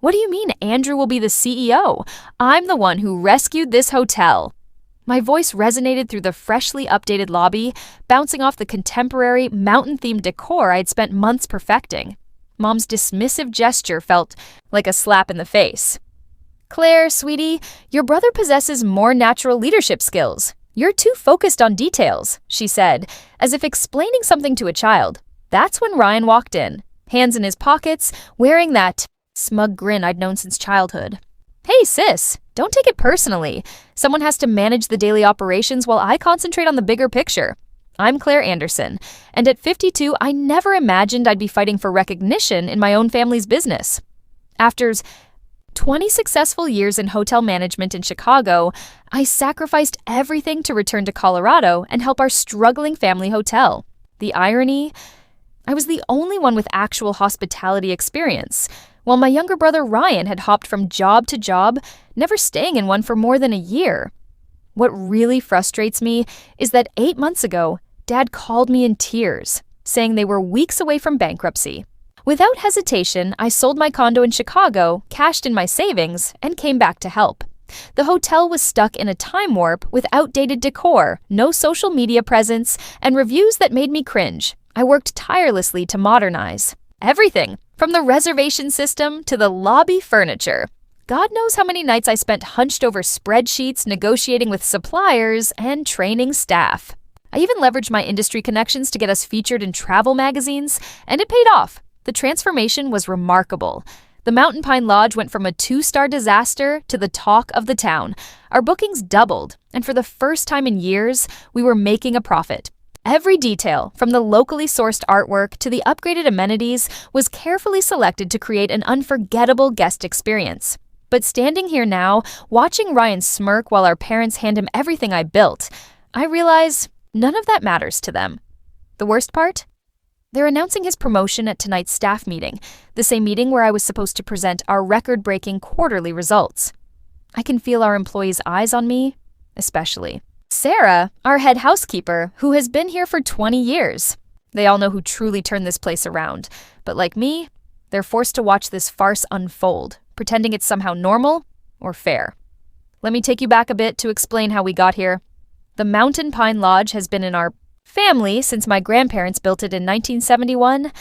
What do you mean Andrew will be the CEO? I'm the one who rescued this hotel. My voice resonated through the freshly updated lobby, bouncing off the contemporary, mountain-themed decor I'd spent months perfecting. Mom's dismissive gesture felt like a slap in the face. Claire, sweetie, your brother possesses more natural leadership skills. You're too focused on details, she said, as if explaining something to a child. That's when Ryan walked in, hands in his pockets, wearing that smug grin I'd known since childhood. Hey, sis, don't take it personally. Someone has to manage the daily operations while I concentrate on the bigger picture. I'm Claire Anderson, and at 52, I never imagined I'd be fighting for recognition in my own family's business. After 20 successful years in hotel management in Chicago, I sacrificed everything to return to Colorado and help our struggling family hotel. The irony? I was the only one with actual hospitality experience, while my younger brother Ryan had hopped from job to job, never staying in one for more than a year. What really frustrates me is that 8 months ago, Dad called me in tears, saying they were weeks away from bankruptcy. Without hesitation, I sold my condo in Chicago, cashed in my savings, and came back to help. The hotel was stuck in a time warp with outdated decor, no social media presence, and reviews that made me cringe. I worked tirelessly to modernize. Everything, from the reservation system to the lobby furniture. God knows how many nights I spent hunched over spreadsheets, negotiating with suppliers, and training staff. I even leveraged my industry connections to get us featured in travel magazines, and it paid off. The transformation was remarkable. The Mountain Pine Lodge went from a 2-star disaster to the talk of the town. Our bookings doubled, and for the first time in years, we were making a profit. Every detail, from the locally sourced artwork to the upgraded amenities, was carefully selected to create an unforgettable guest experience. But standing here now, watching Ryan smirk while our parents hand him everything I built, I realize none of that matters to them. The worst part? They're announcing his promotion at tonight's staff meeting, the same meeting where I was supposed to present our record-breaking quarterly results. I can feel our employees' eyes on me, especially Sarah, our head housekeeper, who has been here for 20 years. They all know who truly turned this place around, but like me, they're forced to watch this farce unfold, pretending it's somehow normal or fair. Let me take you back a bit to explain how we got here. The Mountain Pine Lodge has been in our family since my grandparents built it in 1971.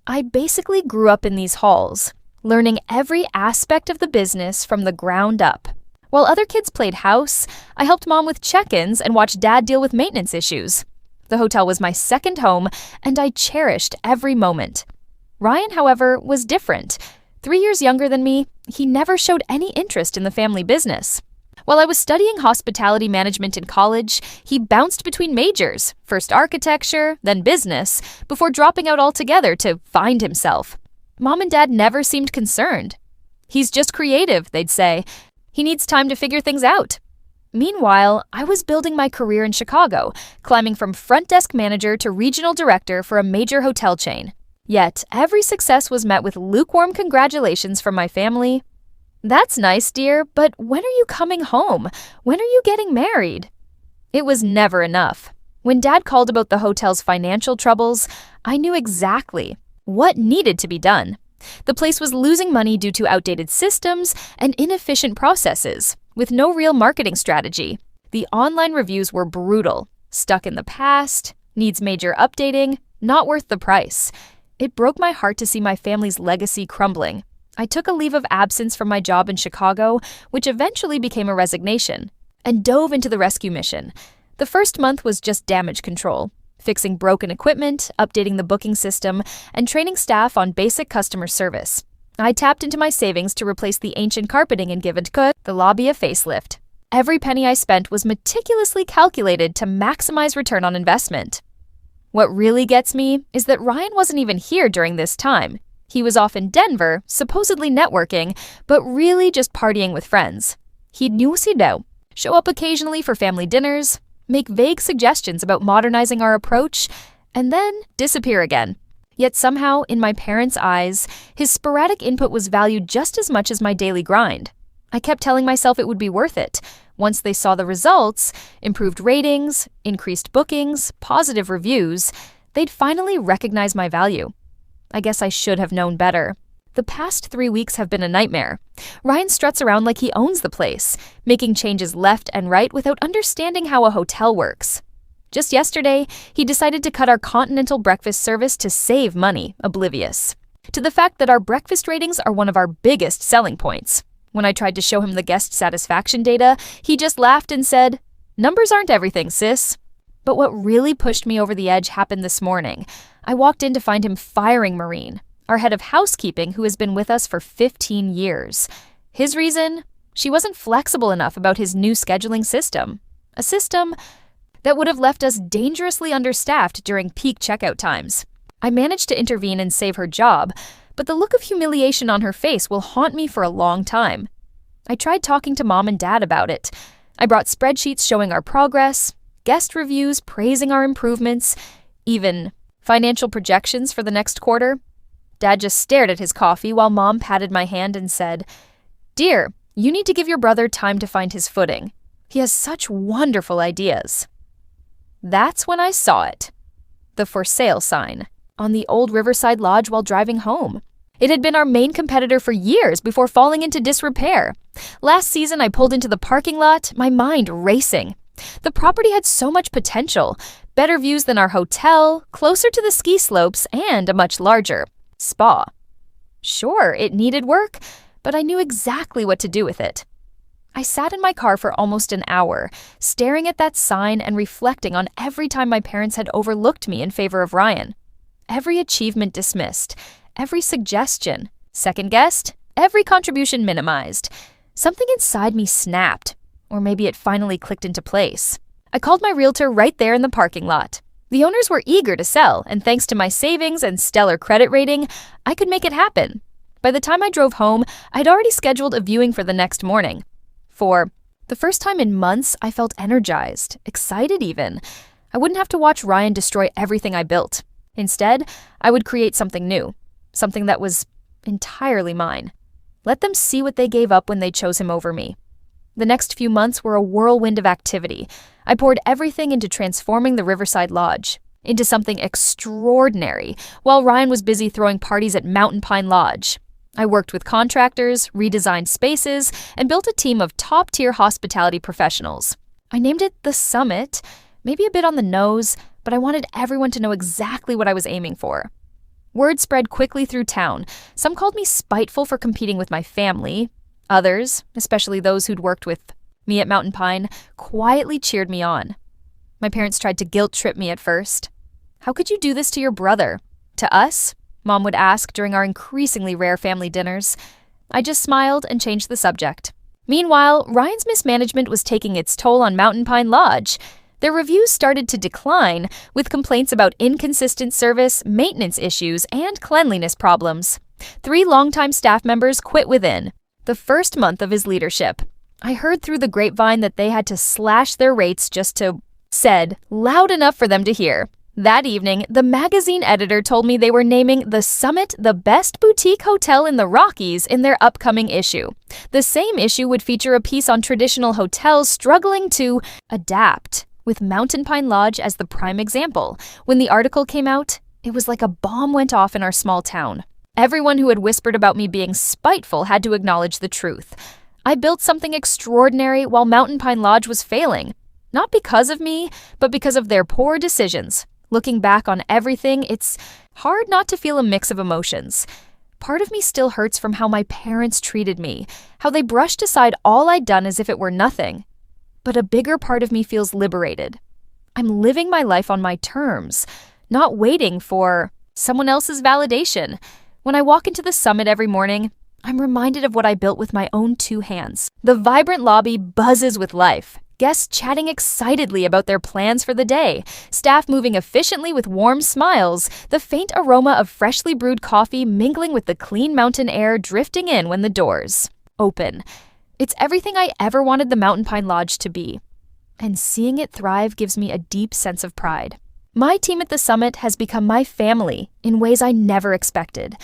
I basically grew up in these halls, learning every aspect of the business from the ground up. While other kids played house, I helped Mom with check-ins and watched Dad deal with maintenance issues. The hotel was my second home, and I cherished every moment. Ryan, however, was different. 3 years younger than me, he never showed any interest in the family business. While I was studying hospitality management in college, he bounced between majors, first architecture, then business, before dropping out altogether to find himself. Mom and Dad never seemed concerned. He's just creative, they'd say. He needs time to figure things out. Meanwhile, I was building my career in Chicago, climbing from front desk manager to regional director for a major hotel chain. Yet, every success was met with lukewarm congratulations from my family. That's nice, dear, but when are you coming home? When are you getting married? It was never enough. When Dad called about the hotel's financial troubles, I knew exactly what needed to be done. The place was losing money due to outdated systems and inefficient processes, with no real marketing strategy. The online reviews were brutal. Stuck in the past, needs major updating, not worth the price. It broke my heart to see my family's legacy crumbling. I took a leave of absence from my job in Chicago, which eventually became a resignation, and dove into the rescue mission. The first month was just damage control, fixing broken equipment, updating the booking system, and training staff on basic customer service. I tapped into my savings to replace the ancient carpeting and give the lobby a facelift. Every penny I spent was meticulously calculated to maximize return on investment. What really gets me is that Ryan wasn't even here during this time. He was off in Denver, supposedly networking, but really just partying with friends. He'd show up occasionally for family dinners, make vague suggestions about modernizing our approach, and then disappear again. Yet somehow, in my parents' eyes, his sporadic input was valued just as much as my daily grind. I kept telling myself it would be worth it. Once they saw the results, improved ratings, increased bookings, positive reviews, they'd finally recognize my value. I guess I should have known better. The past 3 weeks have been a nightmare. Ryan struts around like he owns the place, making changes left and right without understanding how a hotel works. Just yesterday, he decided to cut our continental breakfast service to save money, oblivious to the fact that our breakfast ratings are one of our biggest selling points. When I tried to show him the guest satisfaction data, he just laughed and said, "Numbers aren't everything, sis." But what really pushed me over the edge happened this morning. I walked in to find him firing Maureen, our head of housekeeping, who has been with us for 15 years. His reason? She wasn't flexible enough about his new scheduling system. A system that would have left us dangerously understaffed during peak checkout times. I managed to intervene and save her job, but the look of humiliation on her face will haunt me for a long time. I tried talking to Mom and Dad about it. I brought spreadsheets showing our progress, guest reviews praising our improvements, even financial projections for the next quarter. Dad just stared at his coffee while Mom patted my hand and said, "Dear, you need to give your brother time to find his footing. He has such wonderful ideas." That's when I saw it. The for sale sign on the old Riverside Lodge while driving home. It had been our main competitor for years before falling into disrepair. Last season, I pulled into the parking lot, my mind racing. The property had so much potential, better views than our hotel, closer to the ski slopes, and a much larger spa. Sure, it needed work, but I knew exactly what to do with it. I sat in my car for almost an hour, staring at that sign and reflecting on every time my parents had overlooked me in favor of Ryan. Every achievement dismissed, every suggestion second-guessed, every contribution minimized. Something inside me snapped, or maybe it finally clicked into place. I called my realtor right there in the parking lot. The owners were eager to sell, and thanks to my savings and stellar credit rating, I could make it happen. By the time I drove home, I'd already scheduled a viewing for the next morning. For the first time in months, I felt energized, excited even. I wouldn't have to watch Ryan destroy everything I built. Instead, I would create something new, something that was entirely mine. Let them see what they gave up when they chose him over me. The next few months were a whirlwind of activity. I poured everything into transforming the Riverside Lodge into something extraordinary, while Ryan was busy throwing parties at Mountain Pine Lodge. I worked with contractors, redesigned spaces, and built a team of top-tier hospitality professionals. I named it The Summit, maybe a bit on the nose, but I wanted everyone to know exactly what I was aiming for. Word spread quickly through town. Some called me spiteful for competing with my family. Others, especially those who'd worked with me at Mountain Pine, quietly cheered me on. My parents tried to guilt-trip me at first. "How could you do this to your brother?" "To us?" Mom would ask during our increasingly rare family dinners. I just smiled and changed the subject. Meanwhile, Ryan's mismanagement was taking its toll on Mountain Pine Lodge. Their reviews started to decline, with complaints about inconsistent service, maintenance issues, and cleanliness problems. 3 longtime staff members quit within the first month of his leadership. I heard through the grapevine that they had to slash their rates just to, said, loud enough for them to hear. That evening, the magazine editor told me they were naming The Summit the best boutique hotel in the Rockies in their upcoming issue. The same issue would feature a piece on traditional hotels struggling to adapt, with Mountain Pine Lodge as the prime example. When the article came out, it was like a bomb went off in our small town. Everyone who had whispered about me being spiteful had to acknowledge the truth. I built something extraordinary while Mountain Pine Lodge was failing. Not because of me, but because of their poor decisions. Looking back on everything, it's hard not to feel a mix of emotions. Part of me still hurts from how my parents treated me, how they brushed aside all I'd done as if it were nothing. But a bigger part of me feels liberated. I'm living my life on my terms, not waiting for someone else's validation. When I walk into the Summit every morning, I'm reminded of what I built with my own 2 hands. The vibrant lobby buzzes with life. Guests chatting excitedly about their plans for the day, staff moving efficiently with warm smiles, the faint aroma of freshly brewed coffee mingling with the clean mountain air drifting in when the doors open. It's everything I ever wanted the Mountain Pine Lodge to be, and seeing it thrive gives me a deep sense of pride. My team at the Summit has become my family in ways I never expected.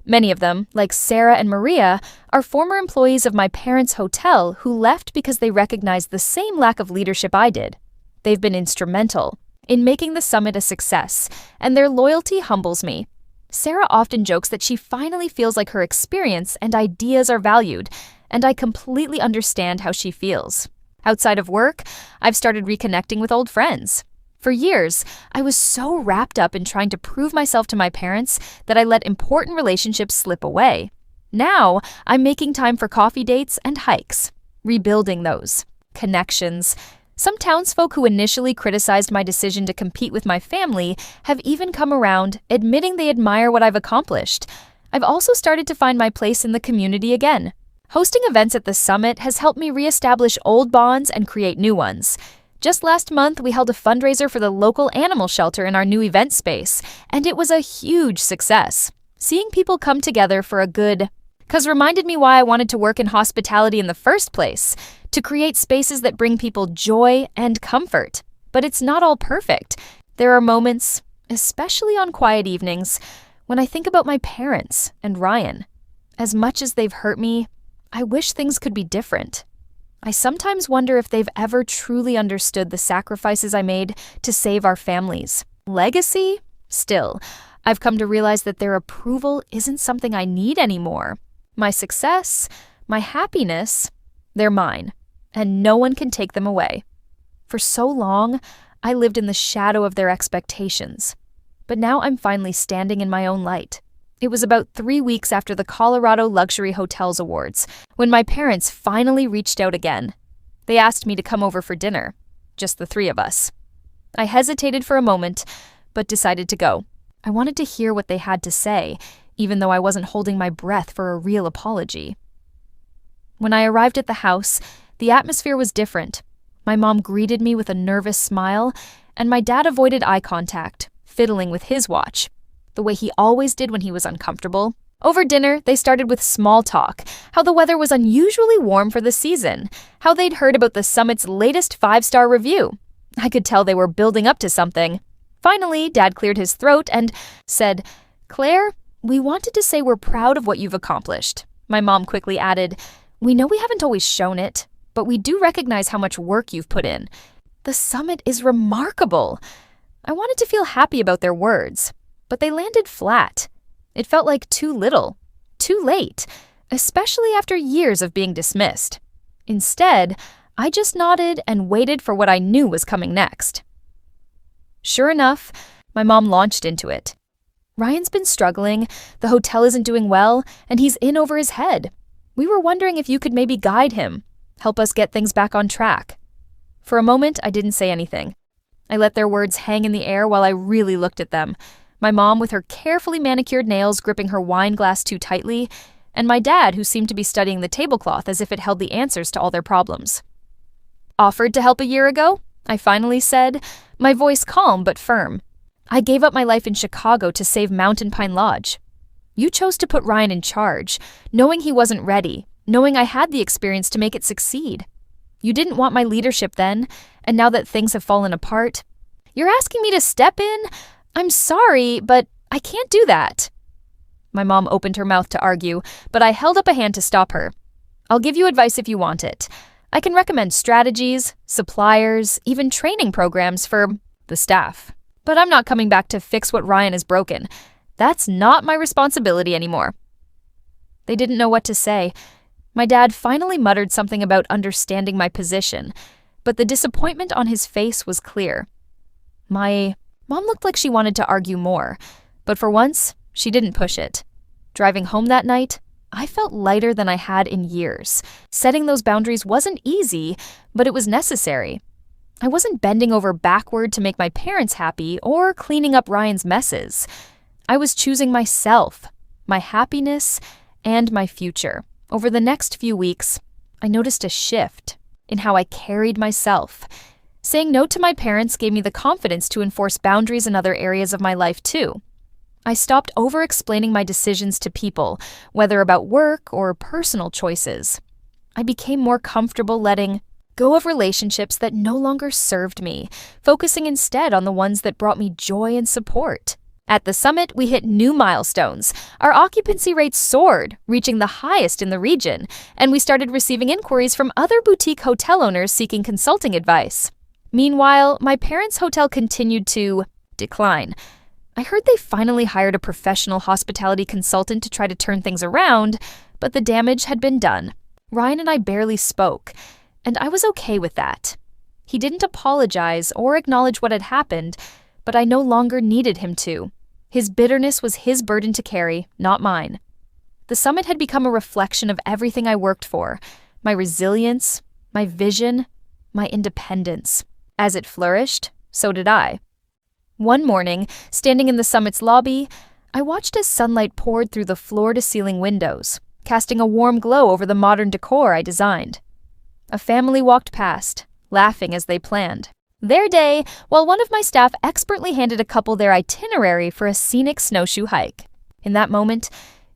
Many of them, like Sarah and Maria, are former employees of my parents' hotel who left because they recognized the same lack of leadership I did. They've been instrumental in making the Summit a success, and their loyalty humbles me. Sarah often jokes that she finally feels like her experience and ideas are valued, and I completely understand how she feels. Outside of work, I've started reconnecting with old friends. For years, I was so wrapped up in trying to prove myself to my parents that I let important relationships slip away. Now, I'm making time for coffee dates and hikes, rebuilding those connections. Some townsfolk who initially criticized my decision to compete with my family have even come around, admitting they admire what I've accomplished. I've also started to find my place in the community again. Hosting events at the summit has helped me reestablish old bonds and create new ones. Just last month, we held a fundraiser for the local animal shelter in our new event space, and it was a huge success. Seeing people come together for a good cause reminded me why I wanted to work in hospitality in the first place, to create spaces that bring people joy and comfort. But it's not all perfect. There are moments, especially on quiet evenings, when I think about my parents and Ryan. As much as they've hurt me, I wish things could be different. I sometimes wonder if they've ever truly understood the sacrifices I made to save our families. Legacy? Still, I've come to realize that their approval isn't something I need anymore. My success, my happiness, they're mine, and no one can take them away. For so long, I lived in the shadow of their expectations. But now I'm finally standing in my own light. It was about 3 weeks after the Colorado Luxury Hotels Awards when my parents finally reached out again. They asked me to come over for dinner, just the three of us. I hesitated for a moment, but decided to go. I wanted to hear what they had to say, even though I wasn't holding my breath for a real apology. When I arrived at the house, the atmosphere was different. My mom greeted me with a nervous smile, and my dad avoided eye contact, fiddling with his watch, the way he always did when he was uncomfortable. Over dinner, they started with small talk, how the weather was unusually warm for the season, how they'd heard about the summit's latest 5-star review. I could tell they were building up to something. Finally, Dad cleared his throat and said, "Claire, we wanted to say we're proud of what you've accomplished." My mom quickly added, "We know we haven't always shown it, but we do recognize how much work you've put in. The summit is remarkable." I wanted to feel happy about their words, but they landed flat. It felt like too little, too late, especially after years of being dismissed. Instead, I just nodded and waited for what I knew was coming next. Sure enough, my mom launched into it. "Ryan's been struggling, the hotel isn't doing well, and he's in over his head. We were wondering if you could maybe guide him, help us get things back on track." For a moment, I didn't say anything. I let their words hang in the air while I really looked at them. My mom with her carefully manicured nails gripping her wine glass too tightly, and my dad who seemed to be studying the tablecloth as if it held the answers to all their problems. "Offered to help a year ago?" I finally said, my voice calm but firm. "I gave up my life in Chicago to save Mountain Pine Lodge. You chose to put Ryan in charge, knowing he wasn't ready, knowing I had the experience to make it succeed. You didn't want my leadership then, and now that things have fallen apart, you're asking me to step in? I'm sorry, but I can't do that." My mom opened her mouth to argue, but I held up a hand to stop her. "I'll give you advice if you want it. I can recommend strategies, suppliers, even training programs for the staff. But I'm not coming back to fix what Ryan has broken. That's not my responsibility anymore." They didn't know what to say. My dad finally muttered something about understanding my position, but the disappointment on his face was clear. My mom looked like she wanted to argue more, but for once, she didn't push it. Driving home that night, I felt lighter than I had in years. Setting those boundaries wasn't easy, but it was necessary. I wasn't bending over backward to make my parents happy or cleaning up Ryan's messes. I was choosing myself, my happiness, and my future. Over the next few weeks, I noticed a shift in how I carried myself. Saying no to my parents gave me the confidence to enforce boundaries in other areas of my life too. I stopped over-explaining my decisions to people, whether about work or personal choices. I became more comfortable letting go of relationships that no longer served me, focusing instead on the ones that brought me joy and support. At the summit, we hit new milestones. Our occupancy rates soared, reaching the highest in the region, and we started receiving inquiries from other boutique hotel owners seeking consulting advice. Meanwhile, my parents' hotel continued to decline. I heard they finally hired a professional hospitality consultant to try to turn things around, but the damage had been done. Ryan and I barely spoke, and I was okay with that. He didn't apologize or acknowledge what had happened, but I no longer needed him to. His bitterness was his burden to carry, not mine. The summit had become a reflection of everything I worked for, my resilience, my vision, my independence. As it flourished, so did I. One morning, standing in the summit's lobby, I watched as sunlight poured through the floor-to-ceiling windows, casting a warm glow over the modern decor I designed. A family walked past, laughing as they planned their day, while one of my staff expertly handed a couple their itinerary for a scenic snowshoe hike. In that moment,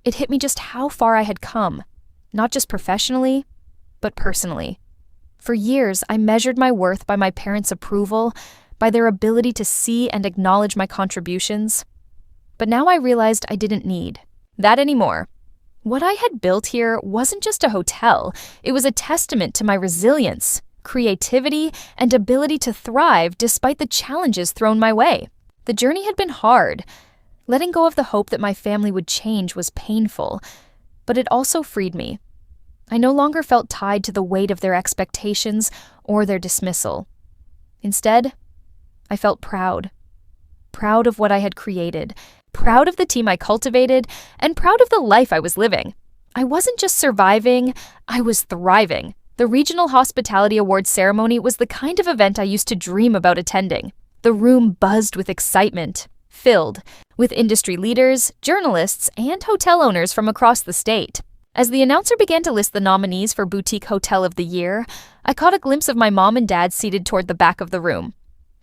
it hit me just how far I had come, not just professionally, but personally. For years, I measured my worth by my parents' approval, by their ability to see and acknowledge my contributions. But now I realized I didn't need that anymore. What I had built here wasn't just a hotel, it was a testament to my resilience, creativity, and ability to thrive despite the challenges thrown my way. The journey had been hard. Letting go of the hope that my family would change was painful, but it also freed me. I no longer felt tied to the weight of their expectations or their dismissal. Instead, I felt proud. Proud of what I had created, proud of the team I cultivated, and proud of the life I was living. I wasn't just surviving, I was thriving. The Regional Hospitality Awards ceremony was the kind of event I used to dream about attending. The room buzzed with excitement, filled with industry leaders, journalists, and hotel owners from across the state. As the announcer began to list the nominees for Boutique Hotel of the Year, I caught a glimpse of my mom and dad seated toward the back of the room.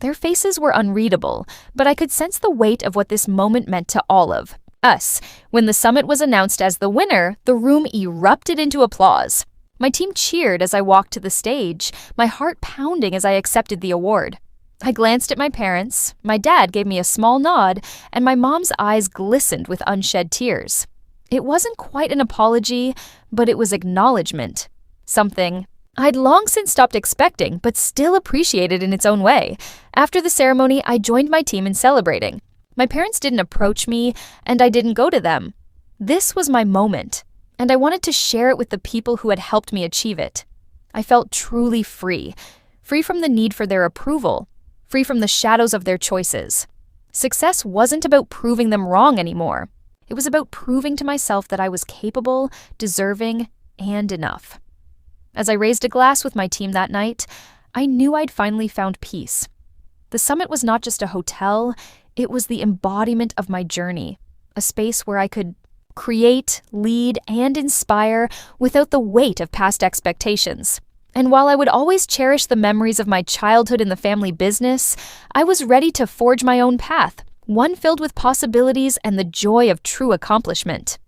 Their faces were unreadable, but I could sense the weight of what this moment meant to all of us. When the summit was announced as the winner, the room erupted into applause. My team cheered as I walked to the stage, my heart pounding as I accepted the award. I glanced at my parents, my dad gave me a small nod, and my mom's eyes glistened with unshed tears. It wasn't quite an apology, but it was acknowledgement. Something I'd long since stopped expecting, but still appreciated in its own way. After the ceremony, I joined my team in celebrating. My parents didn't approach me, and I didn't go to them. This was my moment, and I wanted to share it with the people who had helped me achieve it. I felt truly free from the need for their approval, free from the shadows of their choices. Success wasn't about proving them wrong anymore. It was about proving to myself that I was capable, deserving, and enough. As I raised a glass with my team that night, I knew I'd finally found peace. The summit was not just a hotel, it was the embodiment of my journey, a space where I could create, lead, and inspire without the weight of past expectations. And while I would always cherish the memories of my childhood in the family business, I was ready to forge my own path, one filled with possibilities and the joy of true accomplishment.